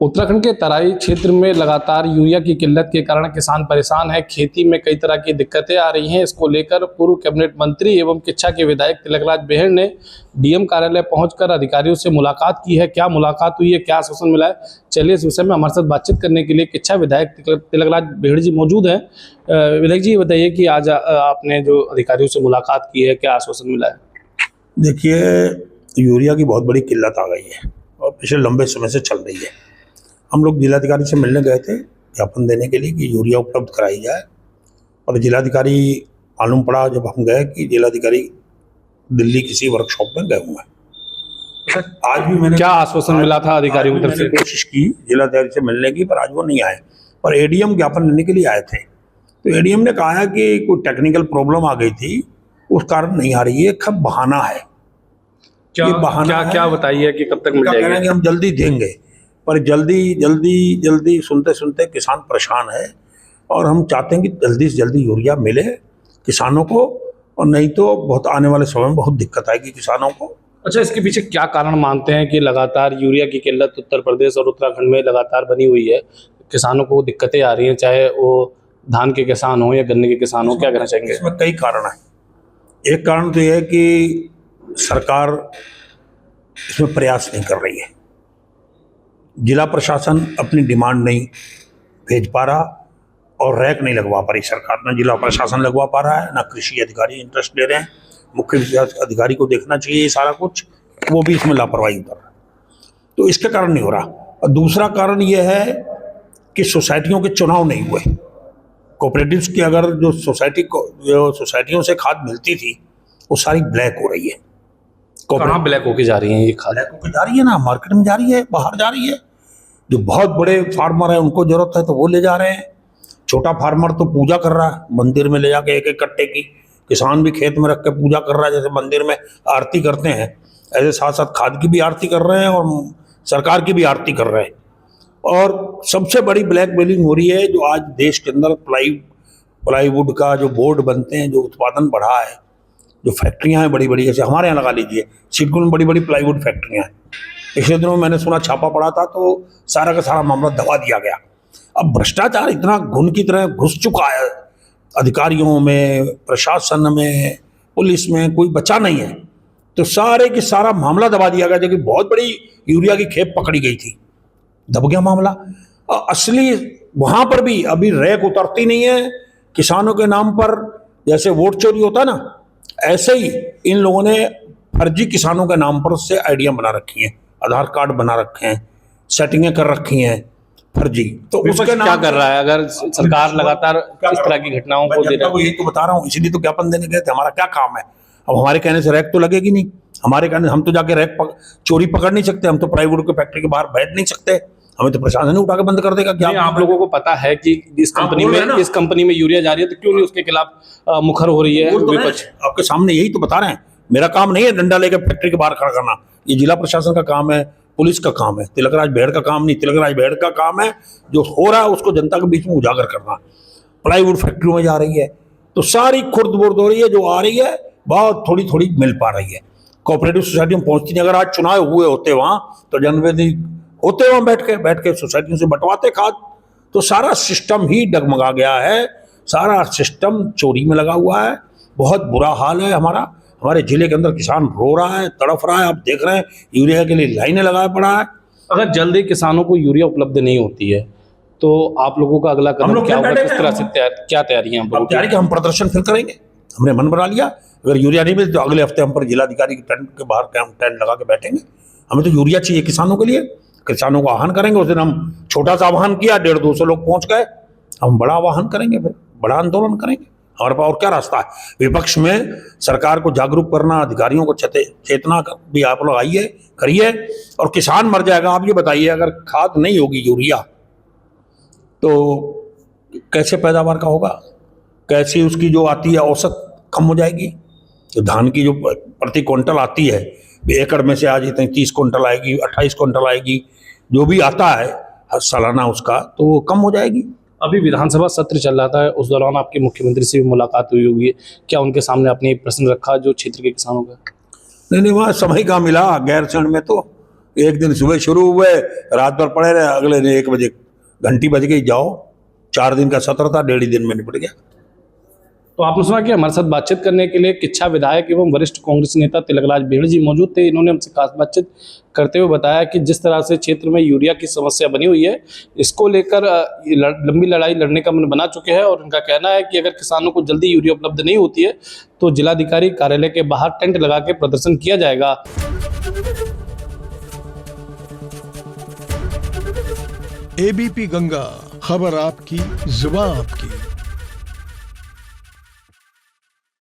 उत्तराखंड के तराई क्षेत्र में लगातार यूरिया की किल्लत के कारण किसान परेशान है। खेती में कई तरह की दिक्कतें आ रही हैं। इसको लेकर पूर्व कैबिनेट मंत्री एवं किच्छा के विधायक तिलकराज बेहड़ ने डीएम कार्यालय पहुंचकर अधिकारियों से मुलाकात की है। क्या मुलाकात हुई है, क्या आश्वासन मिला है, चलिए इस विषय में हमारे साथ बातचीत करने के लिए किच्छा विधायक तिलकराज बेहड़ जी मौजूद हैं। विधायक जी, बताइए कि आज आपने जो अधिकारियों से मुलाकात की है, क्या आश्वासन मिला है? देखिए, यूरिया की बहुत बड़ी किल्लत आ गई है और पिछले लंबे समय से चल रही है। हम लोग जिलाधिकारी से मिलने गए थे ज्ञापन देने के लिए कि यूरिया उपलब्ध कराई जाए, और जिलाधिकारी मालूम पड़ा जब हम गए कि जिलाधिकारी दिल्ली किसी वर्कशॉप में गए हुए हैं। आज भी मैंने क्या आश्वासन मिला था अधिकारियों की तरफ से? कोशिश की जिलाधिकारी से मिलने की, पर आज वो नहीं आए। पर एडीएम ज्ञापन लेने के लिए आए थे, तो एडीएम ने कहा है कि कोई टेक्निकल प्रॉब्लम आ गई थी, उस कारण नहीं आ रही है। खब बहाना है। क्या ये बहाना क्या है। क्या बताइए कि कब तक मिल क्या कह रहे हैं जाएगी? कि हम जल्दी देंगे, पर जल्दी सुनते सुनते किसान परेशान है, और हम चाहते हैं कि जल्दी से जल्दी यूरिया मिले किसानों को, और नहीं तो बहुत आने वाले समय में बहुत दिक्कत आएगी किसानों को। अच्छा, इसके पीछे क्या कारण मानते हैं कि लगातार यूरिया की किल्लत उत्तर प्रदेश और उत्तराखंड में लगातार बनी हुई है, किसानों को दिक्कतें आ रही हैं, चाहे वो धान के किसान हो या गन्ने के किसान हो? क्या कहना चाहेंगे? इसमें कई कारण है। एक कारण तो यह है कि सरकार इसमें प्रयास नहीं कर रही है। जिला प्रशासन अपनी डिमांड नहीं भेज पा रहा, और रैक नहीं लगवा पा रही सरकार। ना जिला प्रशासन लगवा पा रहा है, ना कृषि अधिकारी इंटरेस्ट ले रहे हैं। मुख्य अधिकारी को देखना चाहिए ये सारा कुछ, वो भी इसमें लापरवाही कर रहा है, तो इसके कारण नहीं हो रहा। और दूसरा कारण ये है कि सोसाइटियों के चुनाव नहीं हुए। कोऑपरेटिव्स की अगर जो सोसाइटियों से खाद मिलती थी, वो सारी ब्लैक हो रही है। कहाँ ब्लैक होके जा रही हैं ये खाद? ब्लैक होकर जा रही है ना, मार्केट में जा रही है, बाहर जा रही है। जो बहुत बड़े फार्मर है उनको जरूरत है तो वो ले जा रहे हैं। छोटा फार्मर तो पूजा कर रहा है मंदिर में ले जाके एक एक कट्टे की। किसान भी खेत में रख के पूजा कर रहा है, जैसे मंदिर में आरती करते हैं, ऐसे साथ साथ खाद की भी आरती कर रहे हैं और सरकार की भी आरती कर रहे हैं। और सबसे बड़ी ब्लैक मेलिंग हो रही है, जो आज देश के अंदर प्लाईवुड का जो बोर्ड बनते हैं, जो उत्पादन बढ़ा है, जो फैक्ट्रियां हैं बड़ी बड़ी, जैसे हमारे यहाँ लगा लीजिए सिडकुल में बड़ी बड़ी प्लाईवुड फैक्ट्रियां हैं। पिछले दिनों मैंने सुना छापा पड़ा था, तो सारा का सारा मामला दबा दिया गया। अब भ्रष्टाचार इतना घुन की तरह घुस चुका है अधिकारियों में, प्रशासन में, पुलिस में, कोई बचा नहीं है। तो सारे की सारा मामला दबा दिया गया, जबकि बहुत बड़ी यूरिया की खेप पकड़ी गई थी, दब गया मामला। और असली वहां पर भी अभी रैक उतरती नहीं है किसानों के नाम पर। जैसे वोट चोरी होता है ना, ऐसे ही इन लोगों ने फर्जी किसानों के नाम पर उससे आईडिया बना रखी हैं, आधार कार्ड बना रखे हैं, सेटिंगें कर रखी हैं फर्जी। तो उसके क्या कर रहा है? अगर सरकार लगातार इस तरह की घटनाओं को दे रही है, यही तो बता रहा हूँ, इसीलिए तो ज्ञापन देने गए थे। हमारा क्या काम है? अब हमारे कहने से रैक तो लगेगी नहीं। हमारे कहने हम तो जाके रैक चोरी पकड़ नहीं सकते, हम तो प्राइवेट के फैक्ट्री के बाहर बैठ नहीं सकते, हमें तो प्रशासन उठा के बंद कर देगा। क्या आप लोगों को पता है कि इस कंपनी में यूरिया जा रही है, तो क्यों नहीं उसके खिलाफ मुखर हो रही है विपक्ष? आपके सामने यही तो बता रहे हैं। मेरा काम नहीं है डंडा लेकर फैक्ट्री के बाहर खड़ा करना, ये जिला प्रशासन का काम है, पुलिस का काम है, तिलकराज बेहड़ का काम नहीं। तिलकराज बेहड़ का काम है जो हो रहा है उसको जनता के बीच में उजागर करना। प्लाईवुड फैक्ट्रियों में जा रही है, तो सारी खुर्द बुर्द हो रही है, जो आ रही है बहुत थोड़ी थोड़ी मिल पा रही है। कोऑपरेटिव सोसाइटी में पहुंचती नहीं। अगर आज चुनाव हुए होते वहां, तो जनप्रतिनिधि होते वहां बैठ के सोसाइटियों से बंटवाते खाद। तो सारा सिस्टम ही डगमगा गया है, सारा सिस्टम चोरी में लगा हुआ है। बहुत बुरा हाल है हमारे जिले के अंदर। किसान रो रहा है, तड़फ रहा है। आप देख रहे हैं यूरिया के लिए लाइनें लगाए पड़ा है। अगर जल्दी किसानों को यूरिया उपलब्ध नहीं होती है, तो आप लोगों का अगला कदम क्या होगा? किस तरह से क्या तैयारियां तैयारी कि हम प्रदर्शन फिर करेंगे। हमने मन बना लिया, अगर यूरिया नहीं मिले तो अगले हफ्ते हम पर जिलाधिकारी के टेंट के बाहर टेंट लगा के बैठेंगे। हमें तो यूरिया चाहिए किसानों के लिए। किसानों को आह्वान करेंगे। उस दिन हम छोटा सा आह्वान किया, 150-200 लोग पहुंच गए। हम बड़ा आह्वान करेंगे, फिर बड़ा आंदोलन करेंगे। हमारे पास और क्या रास्ता है? विपक्ष में सरकार को जागरूक करना, अधिकारियों को चेतना भी आप लोग आइए, करिए, और किसान मर जाएगा। आप ये बताइए, अगर खाद नहीं होगी यूरिया, तो कैसे पैदावार का होगा? कैसे उसकी जो आती है औसत कम हो जाएगी? तो धान की जो प्रति क्विंटल आती है, एकड़ में से आज इतनी 30 क्विंटल आएगी, 28 क्विंटल आएगी, जो भी आता है सालाना उसका, तो वो कम हो जाएगी। अभी विधानसभा सत्र चल रहा था, उस दौरान आपके मुख्यमंत्री से भी मुलाकात हुई होगी, क्या उनके सामने आपने एक प्रश्न रखा जो क्षेत्र के किसानों का? नहीं, वहाँ समय का मिला। गैरसैंण में तो एक दिन सुबह शुरू हुए, रात भर पड़े रहे, अगले दिन 1 बजे घंटी बज गई, जाओ। 4 दिन का सत्र था, 1.5 दिन में निपट गया। तो आपने सुना कि हमारे साथ बातचीत करने के लिए किच्छा विधायक एवं वरिष्ठ कांग्रेस नेता तिलकराज बेहड़ जी मौजूद थे। इन्होंने हमसे खास बातचीत करते हुए बताया कि जिस तरह से क्षेत्र में यूरिया की समस्या बनी हुई है, इसको लेकर लंबी लड़ाई लड़ने का मन बना चुके हैं और उनका कहना है कि अगर किसानों को जल्दी यूरिया उपलब्ध नहीं होती है तो जिलाधिकारी कार्यालय के बाहर टेंट लगा के प्रदर्शन किया जाएगा। एबीपी गंगा, खबर आपकी, जुबान आपकी।